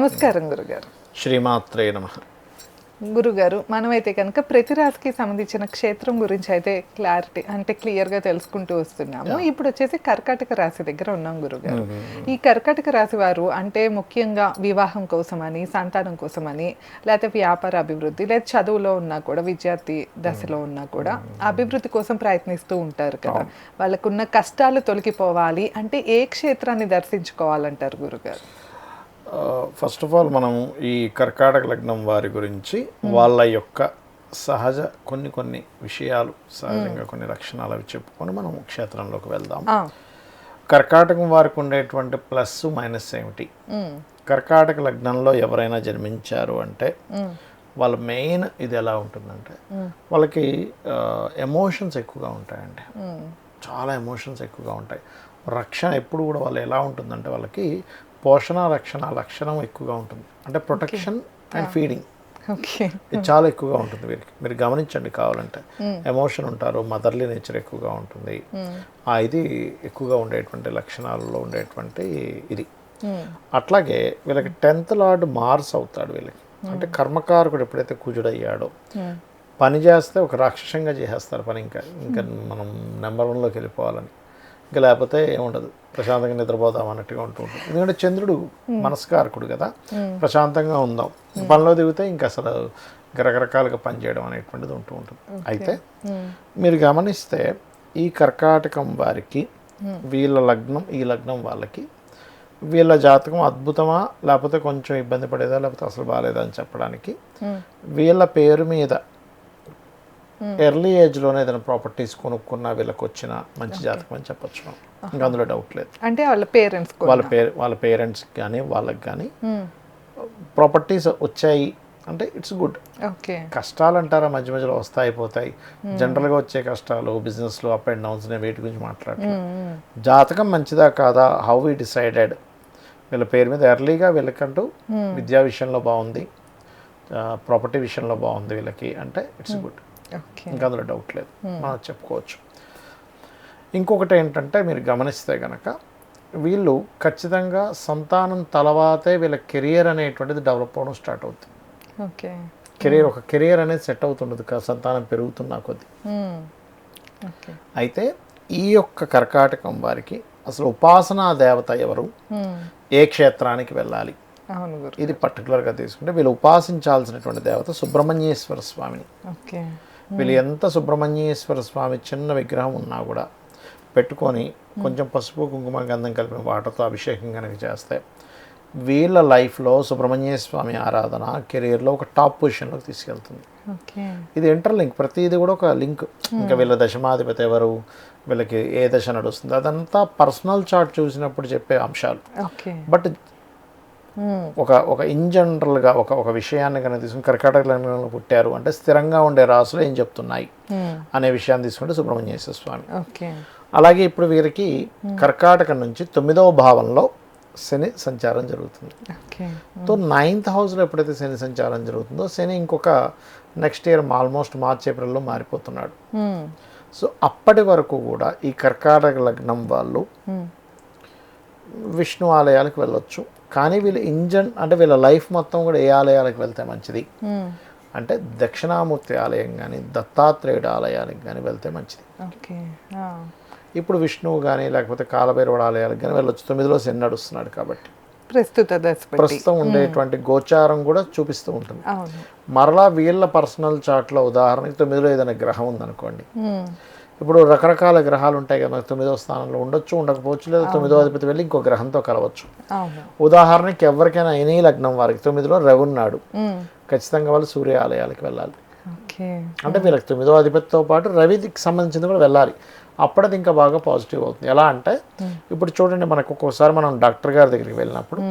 నమస్కారం గురుగారు. శ్రీమాత్రే నమః. గురుగారు, మనమైతే కనుక ప్రతి రాశికి సంబంధించిన క్షేత్రం గురించి అయితే క్లియర్గా తెలుసుకుంటూ వస్తున్నాము. ఇప్పుడు వచ్చేసి కర్కాటక రాశి దగ్గర ఉన్నాం గురుగారు. ఈ కర్కాటక రాశి వారు అంటే ముఖ్యంగా వివాహం కోసమని, సంతానం కోసమని, లేకపోతే వ్యాపార అభివృద్ధి, లేదా చదువులో ఉన్నా కూడా, విద్యార్థి దశలో ఉన్నా కూడా అభివృద్ధి కోసం ప్రయత్నిస్తూ ఉంటారు కదా. వాళ్ళకున్న కష్టాలు తొలగిపోవాలి అంటే ఏ క్షేత్రాన్ని దర్శించుకోవాలంటారు గురుగారు? ఫస్ట్ ఆఫ్ ఆల్ మనం ఈ కర్కాటక లగ్నం వారి గురించి వాళ్ళ యొక్క సహజ కొన్ని విషయాలు, సహజంగా కొన్ని లక్షణాలు అవి చెప్పుకొని మనం క్షేత్రంలోకి వెళ్దాం. కర్కాటకం వారికి ఉండేటువంటి ప్లస్ మైనస్ ఏమిటి? కర్కాటక లగ్నంలో ఎవరైనా జన్మించారు అంటే వాళ్ళ మెయిన్ ఇది ఎలా ఉంటుందంటే వాళ్ళకి ఎమోషన్స్ ఎక్కువగా ఉంటాయండి. చాలా ఎమోషన్స్ ఎక్కువగా ఉంటాయి. రక్షణ ఎప్పుడు కూడా వాళ్ళు ఎలా ఉంటుందంటే వాళ్ళకి పోషణ రక్షణ లక్షణం ఎక్కువగా ఉంటుంది. అంటే ప్రొటెక్షన్ అండ్ ఫీడింగ్ ఇది చాలా ఎక్కువగా ఉంటుంది వీరికి. మీరు గమనించండి కావాలంటే. ఎమోషన్ ఉంటారు, మదర్లీ నేచర్ ఎక్కువగా ఉంటుంది. ఇది ఎక్కువగా ఉండేటువంటి లక్షణాలలో ఉండేటువంటి ఇది. అట్లాగే వీళ్ళకి 10th లార్డ్ మార్స్ అవుతాడు వీళ్ళకి. అంటే కర్మకారకుడు ఎప్పుడైతే కుజుడయ్యాడో పని చేస్తే ఒక రాక్షసంగా చేసేస్తారు పని. ఇంకా మనం నెంబర్ 1లోకి వెళ్ళిపోవాలని, ఇంకా లేకపోతే ఏముండదు, ప్రశాంతంగా నిద్రపోదాం అన్నట్టుగా ఉంటుంది. ఎందుకంటే చంద్రుడు మనస్కారకుడు కదా, ప్రశాంతంగా ఉందాం, పనిలో దిగితే ఇంకా అసలు రకరకాలుగా పనిచేయడం అనేటువంటిది ఉంటుంది. అయితే మీరు గమనిస్తే ఈ కర్కాటకం వారికి వీళ్ళ లగ్నం, ఈ లగ్నం వాళ్ళకి వీళ్ళ జాతకం అద్భుతమా లేకపోతే కొంచెం ఇబ్బంది పడేదా లేకపోతే అసలు బాగాలేదా అని చెప్పడానికి వీళ్ళ పేరు మీద ఎర్లీ ఏజ్లోనే ఏదైనా ప్రాపర్టీస్ కొనుక్కున్న వీళ్ళకి వచ్చిన మంచి జాతకం అని చెప్పచ్చు. ఇంకా అందులో డౌట్ లేదు. అంటే వాళ్ళ పేరెంట్స్ కానీ వాళ్ళకి కానీ ప్రాపర్టీస్ వచ్చాయి అంటే ఇట్స్ గుడ్. కష్టాలు అంటారా మధ్య మధ్యలో వస్తాయి పోతాయి. జనరల్గా వచ్చే కష్టాలు, బిజినెస్లో అప్ అండ్ డౌన్స్, నేను వీటి గురించి మాట్లాడతాను. జాతకం మంచిదా కాదా, హౌ వి డిసైడెడ్, వీళ్ళ పేరు మీద ఎర్లీగా వీళ్ళకంటూ విద్యా విషయంలో బాగుంది, ప్రాపర్టీ విషయంలో బాగుంది వీళ్ళకి అంటే ఇట్స్ గుడ్. ఇంకా అందులో డౌట్ లేదు, మనం చెప్పుకోవచ్చు. ఇంకొకటి ఏంటంటే మీరు గమనిస్తే కనుక వీళ్ళు ఖచ్చితంగా సంతానం తర్వాతే వీళ్ళ కెరియర్ అనేటువంటిది డెవలప్ అవ్వడం స్టార్ట్ అవుతుంది. ఒక కెరియర్ అనేది సెట్ అవుతుండదు సంతానం పెరుగుతున్నా కొద్ది. అయితే ఈ యొక్క కర్కాటకం వారికి అసలు ఉపాసనా దేవత ఎవరు, ఏ క్షేత్రానికి వెళ్ళాలి, ఇది పర్టికులర్గా తీసుకుంటే వీళ్ళు ఉపాసించాల్సినటువంటి దేవత సుబ్రహ్మణ్యేశ్వర స్వామిని. వీళ్ళు ఎంత సుబ్రహ్మణ్యేశ్వర స్వామి చిన్న విగ్రహం ఉన్నా కూడా పెట్టుకొని కొంచెం పసుపు కుంకుమ గంధం కలిపిన వాటర్తో అభిషేకం కనుక చేస్తే వీళ్ళ లైఫ్లో సుబ్రహ్మణ్య స్వామి ఆరాధన కెరీర్లో ఒక టాప్ పొజిషన్లోకి తీసుకెళ్తుంది. ఇది ఇంటర్లింక్, ప్రతిదీ కూడా ఒక లింక్. ఇంకా వీళ్ళ దశమాధిపతి ఎవరు, వీళ్ళకి ఏ దశ నడుస్తుంది, అదంతా పర్సనల్ చార్ట్ చూసినప్పుడు చెప్పే అంశాలు. బట్ ఒక ఇన్ జనరల్గా ఒక విషయాన్ని కనుక తీసుకుని కర్కాటక లగ్నంలో పుట్టారు అంటే స్థిరంగా ఉండే రాసులు ఏం చెప్తున్నాయి అనే విషయాన్ని తీసుకుంటే సుబ్రహ్మణ్యేశ్వర స్వామి. అలాగే ఇప్పుడు వీరికి కర్కాటకం నుంచి 9వ భావంలో శని సంచారం జరుగుతుంది. సో 9th హౌస్లో ఎప్పుడైతే శని సంచారం జరుగుతుందో శని ఇంకొక నెక్స్ట్ ఇయర్ ఆల్మోస్ట్ మార్చ్ ఏప్రిల్లో మారిపోతున్నాడు. సో అప్పటి వరకు కూడా ఈ కర్కాటక లగ్నం వాళ్ళు విష్ణు ఆలయాలకు వెళ్ళొచ్చు. కానీ వీళ్ళు అంటే వీళ్ళ లైఫ్ మొత్తం కూడా ఏ ఆలయాలకు వెళ్తే మంచిది అంటే దక్షిణామూర్తి ఆలయం కానీ దత్తాత్రేయుడు ఆలయానికి కానీ వెళ్తే మంచిది. ఇప్పుడు విష్ణువు కానీ లేకపోతే కాలభైరవుడు ఆలయాలకు కానీ వెళ్ళొచ్చు. 9లో శని నడుస్తున్నాడు కాబట్టి ప్రస్తుతం ఉండేటువంటి గోచారం కూడా చూపిస్తూ ఉంటుంది. మరలా వీళ్ళ పర్సనల్ చార్ట్లో ఉదాహరణకి 9లో ఏదైనా గ్రహం ఉందనుకోండి, ఇప్పుడు రకరకాల గ్రహాలు ఉంటాయి కదా, 9వ స్థానంలో ఉండొచ్చు, ఉండకపోవచ్చు, లేదా 9వ అధిపతి వెళ్ళి ఇంకో గ్రహంతో కలవచ్చు. ఉదాహరణకి ఎవరికైనా ఎనీ లగ్నం వారికి 9లో రవి ఉన్నాడు, ఖచ్చితంగా వాళ్ళు సూర్య ఆలయాలకు వెళ్ళాలి. అంటే వీళ్ళకి 9వ అధిపతితో పాటు రవికి సంబంధించింది కూడా వెళ్ళాలి. అప్పుడది ఇంకా బాగా పాజిటివ్ అవుతుంది. ఎలా అంటే ఇప్పుడు చూడండి, మనకు ఒక్కోసారి మనం డాక్టర్ గారి దగ్గరికి వెళ్ళినప్పుడు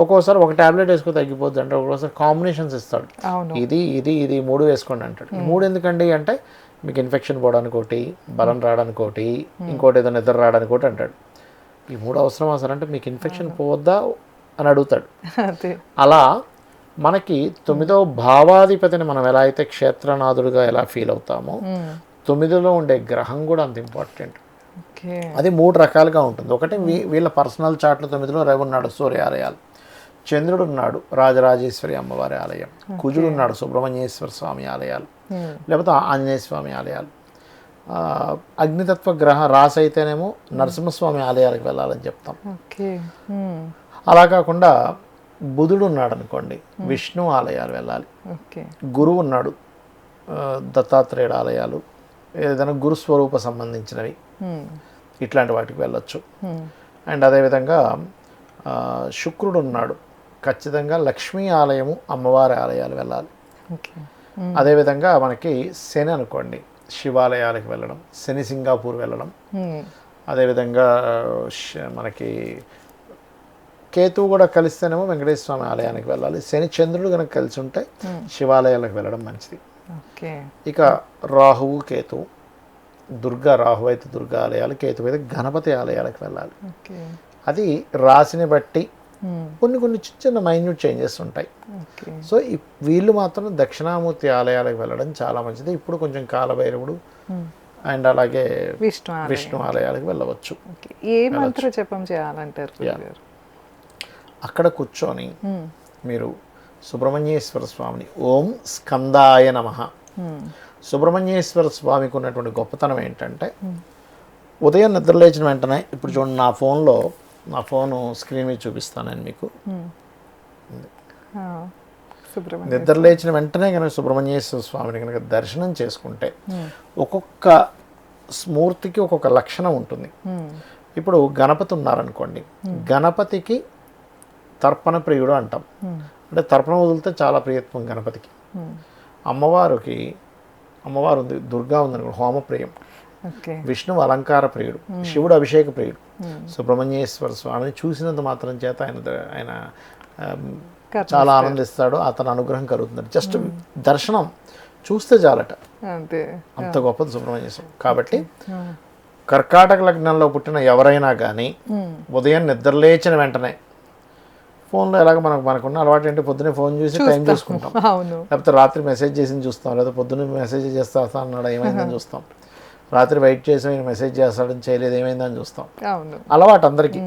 ఒక్కోసారి ఒక టాబ్లెట్ వేసుకొని తగ్గిపోద్ది అంటే ఒక్కోసారి కాంబినేషన్స్ ఇస్తాడు, ఇది ఇది ఇది 3 వేసుకోండి అంటాడు. 3 ఎందుకండి అంటే మీకు ఇన్ఫెక్షన్ పోవడానికి ఒకటి, బలం రావడానికి ఒకటి, ఇంకోటి ఏదో నిద్ర రావడానికి ఒకటి అంటాడు. ఈ 3 అవసరం అసలు అంటే మీకు ఇన్ఫెక్షన్ పోవద్దా అని అడుగుతాడు. అలా మనకి 9వ భావాధిపతిని మనం ఎలా అయితే క్షేత్రనాథుడిగా ఎలా ఫీల్ అవుతామో 9లో ఉండే గ్రహం కూడా అంత ఇంపార్టెంట్. అది 3 రకాలుగా ఉంటుంది. ఒకటి వీళ్ళ పర్సనల్ చార్ట్లో 9లో రవి ఉన్నాడు, సూర్యాలయాలు చంద్రుడు ఉన్నాడు రాజరాజేశ్వరి అమ్మవారి ఆలయం, కుజుడు ఉన్నాడు సుబ్రహ్మణ్యేశ్వర స్వామి ఆలయాలు, లేకపోతే ఆంజనేయ స్వామి ఆలయాలు. అగ్నితత్వ గ్రహ రాశి అయితేనేమో నరసింహస్వామి ఆలయాలకు వెళ్ళాలని చెప్తాం. అలా కాకుండా బుధుడు ఉన్నాడు అనుకోండి, విష్ణు ఆలయాలు వెళ్ళాలి. గురువు ఉన్నాడు, దత్తాత్రేయుడు ఆలయాలు, ఏదైనా గురుస్వరూప సంబంధించినవి ఇట్లాంటి వాటికి వెళ్ళొచ్చు. అండ్ అదేవిధంగా శుక్రుడు ఉన్నాడు, ఖచ్చితంగా లక్ష్మీ ఆలయము అమ్మవారి ఆలయాలు వెళ్ళాలి. అదేవిధంగా మనకి శని అనుకోండి, శివాలయాలకు వెళ్ళడం, శని సింగాపూర్ వెళ్ళడం. అదేవిధంగా మనకి కేతువు కూడా కలిస్తేనేమో వెంకటేశ్వర స్వామి ఆలయానికి వెళ్ళాలి. శని చంద్రుడు కనుక కలిసి ఉంటే శివాలయాలకు వెళ్ళడం మంచిది. ఇక రాహువు కేతువు, రాహు అయితే దుర్గా ఆలయాలు, కేతు అయితే గణపతి ఆలయాలకు వెళ్ళాలి. అది రాశిని బట్టి కొన్ని కొన్ని చిన్న మైన్యూట్ చేంజెస్ ఉంటాయి. సో వీళ్ళు మాత్రం దక్షిణామూర్తి ఆలయాలకు వెళ్ళడం చాలా మంచిది. ఇప్పుడు కొంచెం కాలభైరవుడు అండ్ అలాగే విష్ణు ఆలయాలకు వెళ్ళవచ్చు. ఏ మంత్ర జపం చేయాలంటారు? అక్కడ కూర్చొని మీరు సుబ్రహ్మణ్యేశ్వర స్వామిని ఓం స్కందాయ నమః. సుబ్రహ్మణ్యేశ్వర స్వామికి ఉన్నటువంటి గొప్పతనం ఏంటంటే ఉదయం నిద్రలేచిన వెంటనే, ఇప్పుడు చూడండి నా ఫోను స్క్రీన్ మీద చూపిస్తాను నేను మీకు. నిద్రలేచిన వెంటనే కనుక సుబ్రహ్మణ్యేశ్వర స్వామిని కనుక దర్శనం చేసుకుంటే ఒక్కొక్క మూర్తికి ఒక్కొక్క లక్షణం ఉంటుంది. ఇప్పుడు గణపతి ఉన్నారనుకోండి, గణపతికి తర్పణ ప్రియుడు అంటాం, అంటే తర్పణ వదిలితే చాలా ప్రియత్వం గణపతికి. అమ్మవారు ఉంది, దుర్గా ఉందనుకోండి, హోమప్రియం. విష్ణువు అలంకార ప్రియుడు, శివుడు అభిషేక ప్రియుడు. సుబ్రహ్మణ్యేశ్వర స్వామిని చూసినంత మాత్రం చేత ఆయన చాలా ఆనందిస్తాడు, అతని అనుగ్రహం కలుగుతుంది. జస్ట్ దర్శనం చూస్తే చాలట, అంత గొప్పది సుబ్రహ్మణ్యేశ్వరం. కాబట్టి కర్కాటక లగ్నంలో పుట్టిన ఎవరైనా కానీ ఉదయం నిద్రలేచిన వెంటనే ఫోన్లో ఎలాగ మనకున్న అలవాటు ఏంటి, పొద్దున్నే ఫోన్ చూసి టైం చూసుకుంటాం, లేకపోతే రాత్రి మెసేజ్ చేసి చూస్తాం, లేదా పొద్దున్నే మెసేజ్ చేస్తా అన్నాడు ఏమైందని చూస్తాం, రాత్రి వెయిట్ చేసి ఆయన మెసేజ్ చేస్తాడని చేయలేదు ఏమైందని చూస్తాం. అలవాటు అందరికీ,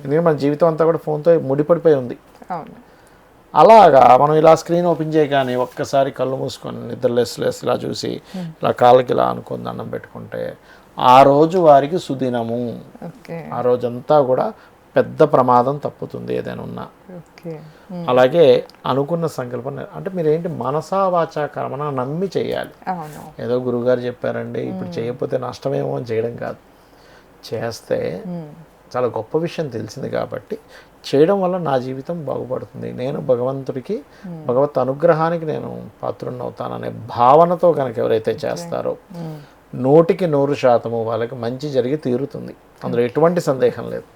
ఎందుకంటే మన జీవితం అంతా కూడా ఫోన్తో ముడిపడిపోయి ఉంది. అలాగా మనం ఇలా స్క్రీన్ ఓపెన్ చేయగానే ఒక్కసారి కళ్ళు మూసుకొని నిద్రలేసి ఇలా చూసి ఇలా కాళ్ళకి ఇలా అనుకొని దండం పెట్టుకుంటే ఆ రోజు వారికి సుదినము. ఆ రోజంతా కూడా పెద్ద ప్రమాదం తప్పుతుంది ఏదైనా ఉన్నా. అలాగే అనుకున్న సంకల్పం అంటే మీరేంటి మనసా వాచా కర్మణ నమ్మి చేయాలి. ఏదో గురువుగారు చెప్పారండి ఇప్పుడు చేయకపోతే నష్టమేమో అని చేయడం కాదు, చేస్తే చాలా గొప్ప విషయం తెలిసింది కాబట్టి చేయడం వల్ల నా జీవితం బాగుపడుతుంది, నేను భగవంతుడికి భగవత్ అనుగ్రహానికి నేను పాత్రుడిని అవుతాననే భావనతో కనుక ఎవరైతే చేస్తారో 100% వాళ్ళకి మంచి జరిగి తీరుతుంది, అందులో ఎటువంటి సందేహం లేదు.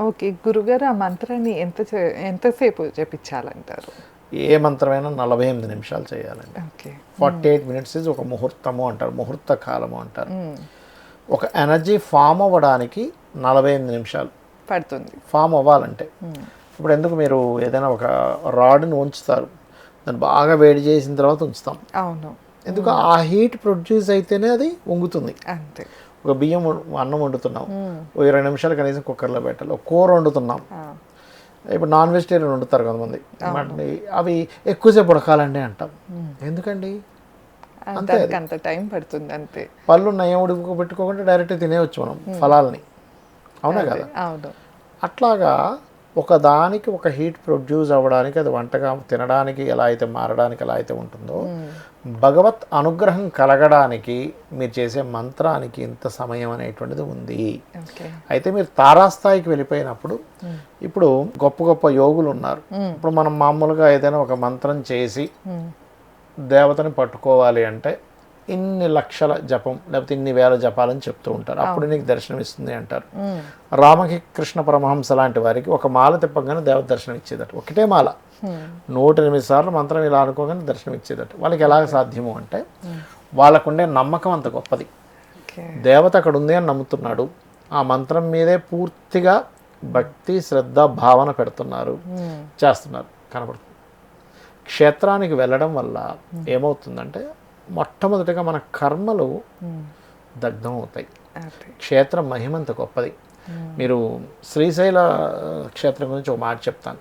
ఓకే గురుగారు, ఆ మంత్రాన్ని ఎంతసేపు జపించాలంటారు? ఏ మంత్రమైనా 48 నిమిషాలు చేయాలండి. 48 minutes ఇస్ ఒక ముహూర్తము అంటారు, ముహూర్త కాలము అంటారు. ఒక ఎనర్జీ ఫామ్ అవ్వడానికి 48 నిమిషాలు పడుతుంది. ఫామ్ అవ్వాలంటే ఇప్పుడు ఎందుకు మీరు ఏదైనా ఒక రాడ్ని ఉంచుతారు, దాన్ని బాగా వేడి చేసిన తర్వాత ఉంచుతాం. అవును, ఎందుకు ఆ హీట్ ప్రొడ్యూస్ అయితేనే అది వంగుతుంది. అంతే. ఒక అన్నం వండుతున్నాం, ఓ 20 నిమిషాలు కనీసం కుక్కర్లో పెట్టాలి. ఒక కూర వండుతున్నాం, ఇప్పుడు నాన్ వెజిటేరియన్ వండుతారు కొంతమంది, అవి ఎక్కువసేపు ఉడకాలండి అంటాం. ఎందుకండి? అంత టైం పడుతుంది. అంతే. పళ్ళు నయం ఉడుకోబెట్టుకోకుండా డైరెక్ట్ తినేవచ్చు మనం ఫలాల్ని, అవునా కదా? అవును. అట్లాగా ఒకదానికి ఒక హీట్ ప్రొడ్యూస్ అవ్వడానికి, అది వంటగా తినడానికి ఎలా అయితే మారడానికి ఎలా అయితే ఉంటుందో, భగవత్ అనుగ్రహం కలగడానికి మీరు చేసే మంత్రానికి ఇంత సమయం అనేటువంటిది ఉంది. అయితే మీరు తారాస్థాయికి వెళ్ళిపోయినప్పుడు, ఇప్పుడు గొప్ప గొప్ప యోగులు ఉన్నారు. ఇప్పుడు మనం మామూలుగా ఏదైనా ఒక మంత్రం చేసి దేవతని పట్టుకోవాలి అంటే ఇన్ని లక్షల జపం లేకపోతే ఇన్ని వేల జపాలని చెప్తూ ఉంటారు, అప్పుడు నీకు దర్శనం ఇస్తుంది అంటారు. రామకృష్ణ పరమహంస లాంటి వారికి ఒక మాల తిప్పగానే దేవత దర్శనం ఇచ్చేదట, ఒకటే మాల 108 సార్లు మంత్రం ఇలా అనుకోగానే దర్శనం ఇచ్చేదట. వాళ్ళకి ఎలాగ సాధ్యము అంటే వాళ్ళకుండే నమ్మకం అంత గొప్పది. దేవత అక్కడ ఉంది అని నమ్ముతున్నాడు, ఆ మంత్రం మీదే పూర్తిగా భక్తి శ్రద్ధ భావన పెడుతున్నారు, చేస్తున్నారు, కనబడుతుంది. క్షేత్రానికి వెళ్ళడం వల్ల ఏమవుతుందంటే మొట్టమొదటిగా మన కర్మలు దగ్ధం అవుతాయి. క్షేత్రం మహిమంత గొప్పది. మీరు శ్రీశైల క్షేత్రం గురించి ఒక మాట చెప్తాను.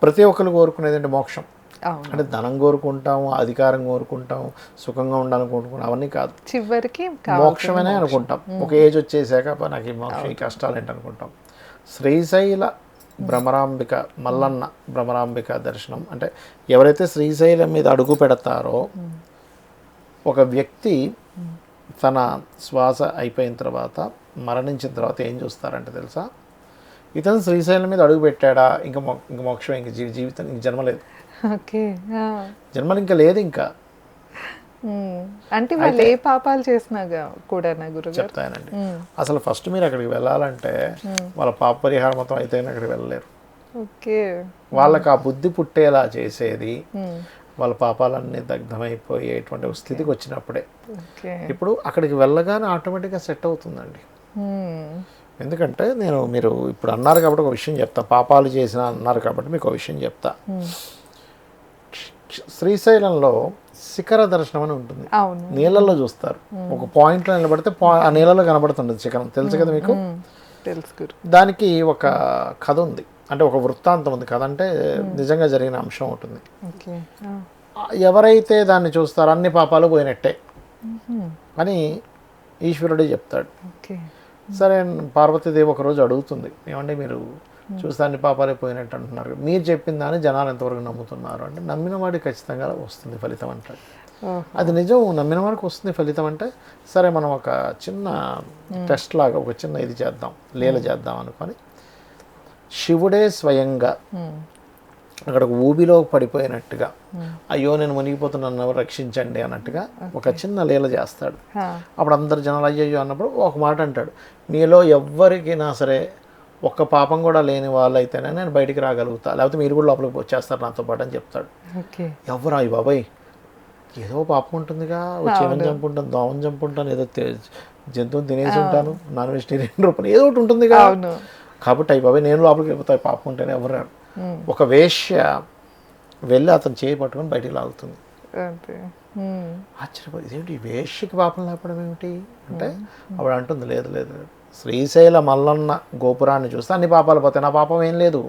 ప్రతి ఒక్కరు కోరుకునేది అంటే మోక్షం. అవును. అంటే ధనం కోరుకుంటాము, అధికారం కోరుకుంటాం, సుఖంగా ఉండాలని కోరుకుంటాం, అవన్నీ కాదు. చివరికి మోక్షమనే అనుకుంటాం. ఒక ఏజ్ వచ్చేసాక "అబ్బా, నాకు ఈ మోక్షం, ఈ కష్టాలు ఏంటి" అనుకుంటాం. శ్రీశైల భ్రమరాంబిక, మల్లన్న భ్రమరాంబిక దర్శనం అంటే ఎవరైతే శ్రీశైలం మీద అడుగు పెడతారో ఒక వ్యక్తి తన శ్వాస అయిపోయిన తర్వాత, మరణించిన తర్వాత ఏం చూస్తారంటే తెలుసా, ఇతను శ్రీశైలం మీద అడుగు పెట్టాడా, ఇంకా మోక్షం, ఇంక జీవితం, ఇంక జన్మ లేదు. ఓకే. జన్మలు ఇంకా లేదు. ఇంకా అంటే వాళ్ళు ఏ పాపాలు చేసినా కూడా గురుగారు చెప్తానండి. అసలు ఫస్ట్ మీరు అక్కడికి వెళ్ళాలంటే వాళ్ళ పాప పరిహారం మొత్తం అయితే అక్కడికి వెళ్ళలేరు. ఓకే. వాళ్ళకి ఆ బుద్ధి పుట్టేలా చేసేది వాళ్ళ పాపాలన్నీ దగ్ధమైపోయేటువంటి స్థితికి వచ్చినప్పుడే. ఇప్పుడు అక్కడికి వెళ్ళగానే ఆటోమేటిక్గా సెట్ అవుతుందండి. ఎందుకంటే మీరు ఇప్పుడు అన్నారు కాబట్టి ఒక విషయం చెప్తా, పాపాలు చేసిన అన్నారు కాబట్టి మీకు ఒక విషయం చెప్తా. శ్రీశైలంలో శిఖర దర్శనం అని ఉంటుంది. నీళ్ళల్లో చూస్తారు. ఒక పాయింట్లో నిలబడితే ఆ నీళ్ళలో కనబడుతుంటుంది శిఖరం. తెలుసు కదా మీకు? తెలుసు. దానికి ఒక కథ ఉంది, అంటే ఒక వృత్తాంతం ఉంది. కథ అంటే నిజంగా జరిగిన అంశం ఉంటుంది. ఎవరైతే దాన్ని చూస్తారో అన్ని పాపాలు పోయినట్టే అని ఈశ్వరుడే చెప్తాడు. సరే, పార్వతీదేవి ఒకరోజు అడుగుతుంది, ఏమంటే మీరు చూస్తే అన్ని పాపాలే పోయినట్టు అంటున్నారు, మీరు చెప్పిన దాన్ని జనాలు ఎంతవరకు నమ్ముతున్నారు అంటే, నమ్మిన వాడికి ఖచ్చితంగా వస్తుంది ఫలితం అంటాడు. అది నిజం, నమ్మిన వాడికి వస్తుంది ఫలితం అంటే, సరే మనం ఒక చిన్న టెస్ట్ లాగా ఒక చిన్న ఇది చేద్దాం, లీల చేద్దాం అనుకొని శివుడే స్వయంగా అక్కడ ఊబిలో పడిపోయినట్టుగా, అయ్యో నేను మునిగిపోతున్నాను రక్షించండి అన్నట్టుగా ఒక చిన్న లీల చేస్తాడు. అప్పుడు అందరు జనాలు అయ్యో అన్నప్పుడు ఒక మాట అంటాడు, మీలో ఎవ్వరికైనా సరే ఒక్క పాపం కూడా లేని వాళ్ళు అయితేనే నేను బయటికి రాగలుగుతా, లేకపోతే మీరు కూడా లోపలికి వచ్చేస్తారు నాతో పాటు అని చెప్తాడు. ఎవరు అయ్యి బాబాయ్, ఏదో పాపం ఉంటుందిగా, వచ్చేమని చంపుంటాను, దోమని చంపుంటాను, ఏదో జంతువుని తినేసి ఉంటాను, నాన్ వెజిటేరియన్ రూపం ఏదో ఒకటి ఉంటుందిగా, కాబట్టి అయ్యి బాబాయ్ నేను లోపలికి వెళ్ళిపోతాయి పాపం ఉంటేనే. ఎవరు రాడు. ఒక వేశ్య వెళ్ళి అతను చేయి పట్టుకొని బయటికి లాగుతుంది. ఆశ్చర్యపోయి, ఇదేంటి వేశ్యకి పాపం లేపడం ఏమిటి అంటే, అప్పుడు అంటుంది, లేదు లేదు, శ్రీశైల మల్లన్న గోపురాన్ని చూస్తే అన్ని పాపాలు పోతాయి, నా పాపం ఏం లేదు,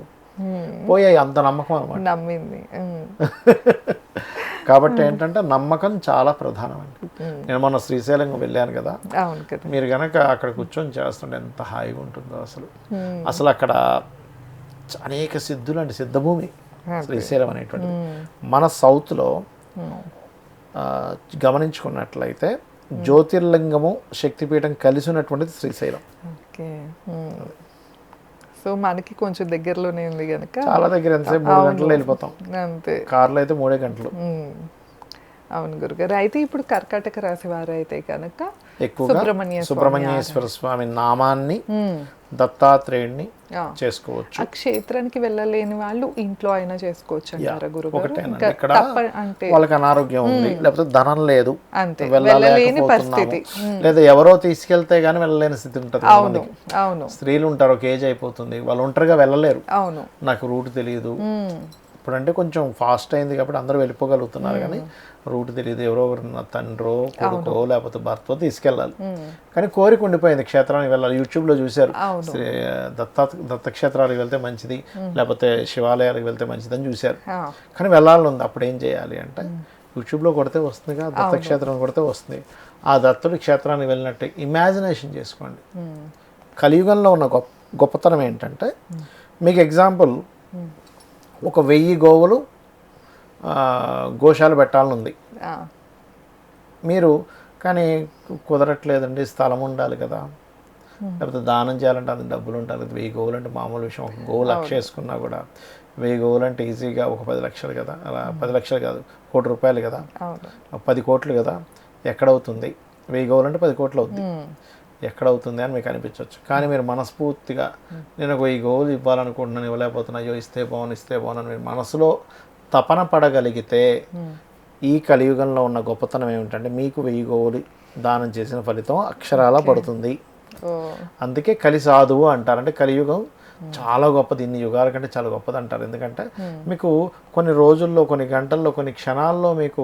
పోయాయి. అంత నమ్మకం అన్నమాట. నమ్మింది. కాబట్టి ఏంటంటే నమ్మకం చాలా ప్రధానం అండి. నేను మొన్న శ్రీశైలం వెళ్ళాను కదా, మీరు కనుక అక్కడ కూర్చొని చేస్తుంటే ఎంత హాయిగా ఉంటుందో అసలు. అసలు అక్కడ అనేక సిద్ధులు అండి, సిద్ధభూమి శ్రీశైలం అనేటువంటిది. మన సౌత్లో గమనించుకున్నట్లయితే జ్యోతిర్లింగము శక్తిపీఠం కలిసి ఉన్నటువంటిది శ్రీశైలం. సో మనకి కొంచెం దగ్గరలోనే ఉంది కనుక చాలా దగ్గర, ఎంతసేపు 3 గంటలు వెళ్ళిపోతాం, అంతే. కార్లో అయితే 3 గంటలు. అవును గురుగారు. అయితే ఇప్పుడు కర్కాటక రాశి వారు అయితే కనుక ఎక్కువగా సుబ్రహ్మణ్యేశ్వర స్వామి నామాన్ని, దత్తాత్రేయుడిని చేసుకోవచ్చు. ఆ క్షేత్రానికి వెళ్ళలేని వాళ్ళు ఇంట్లో అయినా చేసుకోవచ్చు అంటారా గురుగారు? ఇక్కడ వాళ్ళకి అనారోగ్యం ఉంది, లేకపోతే ధనం లేదు, వెళ్ళలేని పరిస్థితి, లేదా ఎవరో తీసుకెళ్తే గానీ వెళ్ళలేని స్థితి ఉంటుంది. అవును, స్త్రీలు ఉంటారు, ఒక ఏజ్ అయిపోతుంది, వాళ్ళు ఒంటరిగా వెళ్ళలేరు. అవును, నాకు రూట్ తెలియదు. ఇప్పుడంటే కొంచెం ఫాస్ట్ అయింది కాబట్టి అందరూ వెళ్ళిపోగలుగుతున్నారు, కానీ రూట్ తెలియదు, ఎవరో తండ్రో కొడుకో లేకపోతే భర్తో తీసుకెళ్ళాలి. కానీ కోరిక ఉండిపోయింది క్షేత్రానికి వెళ్ళాలి. యూట్యూబ్లో చూశారు, దత్తక్షేత్రాలకు వెళ్తే మంచిది, లేకపోతే శివాలయాలకు వెళ్తే మంచిది అని చూశారు, కానీ వెళ్ళాలని ఉంది. అప్పుడు ఏం చేయాలి అంటే, యూట్యూబ్లో కొడితే వస్తుందిగా, దత్తక్షేత్రం కొడితే వస్తుంది. ఆ దత్తుడి క్షేత్రానికి వెళ్ళినట్టు ఇమాజినేషన్ చేసుకోండి. కలియుగంలో ఉన్న గొప్పతనం ఏంటంటే, మీకు ఎగ్జాంపుల్, ఒక 1000 గోవులు గోశాల పెట్టాలని ఉంది మీరు, కానీ కుదరట్లేదండి, స్థలం ఉండాలి కదా, లేకపోతే దానం చేయాలంటే అది డబ్బులు ఉండాలి. 1000 గోవులు అంటే మామూలు విషయం. ఒక గోవు 1,00,000 వేసుకున్నా కూడా 1000 గోవులు అంటే ఈజీగా ఒక 10 లక్షలు కదా, అలా 10 లక్షలు కాదు, ₹1 కోటి కదా, 10 కోట్లు కదా, ఎక్కడవుతుంది? 1000 గోవులు అంటే 10 కోట్లు అవుతుంది, ఎక్కడవుతుంది అని మీకు అనిపించవచ్చు. కానీ మీరు మనస్ఫూర్తిగా నేను ఒక 1000 గోవులు ఇవ్వాలనుకుంటున్నాను, ఇవ్వలేకపోతున్నా, అయ్యో ఇస్తే బాగుండు అని మీరు మనసులో తపన పడగలిగితే, ఈ కలియుగంలో ఉన్న గొప్పతనం ఏమిటంటే, మీకు 1000 గోవులు దానం చేసిన ఫలితం అక్షరాల పడుతుంది. అందుకే కలి సాధువు అంటారు. అంటే కలియుగం చాలా గొప్పది, ఇన్ని యుగాల కంటే చాలా గొప్పది అంటారు. ఎందుకంటే మీకు కొన్ని రోజుల్లో, కొన్ని గంటల్లో, కొన్ని క్షణాల్లో మీకు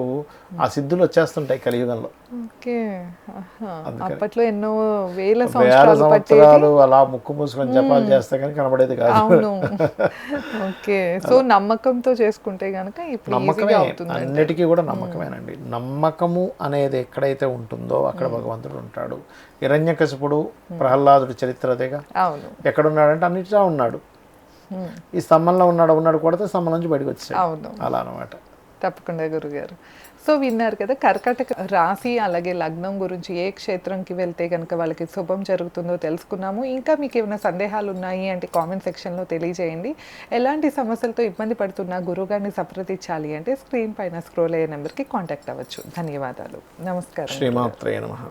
ఆ సిద్ధులు వచ్చేస్తుంటాయి కలియుగంలో. ఓకే. ఆహా. అందుకని. అప్పట్లో ఎన్నో వేల వేల సంవత్సరాలు పట్టేది. సంవత్సరాలు అలా ముక్కు మూసుకొని జపాలు చేస్తే కానీ కనబడేది కాదు. అవును. ఓకే. సో నమ్మకంతో చేసుకుంటే గనక ఇప్పుడు నమ్మకమే, ఈజీగా అవుతుంది. అన్నిటికీ కూడా నమ్మకమేనండి. నమ్మకము అనేది ఎక్కడైతే ఉంటుందో అక్కడ భగవంతుడు ఉంటాడు. హిరణ్యకశిపుడు ప్రహ్లాదుడి చరిత్ర అదేగా. అవును. ఎక్కడున్నాడంటే అన్నిటిలో ఉన్నాడు. ఈ స్తంభంలో ఉన్నాడు కొడితే స్తంభం నుంచి బయటకు వచ్చాడు. అవును. అలా అనమాట. తప్పకుండా గురుగారు. సో విన్నారు కదా, కర్కాటక రాశి అలాగే లగ్నం గురించి ఏ క్షేత్రంకి వెళ్తే కనుక వాళ్ళకి శుభం జరుగుతుందో తెలుసుకున్నాము. ఇంకా మీకు ఏమైనా సందేహాలు ఉన్నాయి అంటే కామెంట్ సెక్షన్లో తెలియజేయండి. ఎలాంటి సమస్యలతో ఇబ్బంది పడుతున్నా గురువుగారిని సంప్రదించాలి అంటే స్క్రీన్ పైన స్క్రోల్ అయ్యే నెంబర్కి కాంటాక్ట్ అవ్వచ్చు. ధన్యవాదాలు. నమస్కారం. శ్రీమాత్రేయ నమః.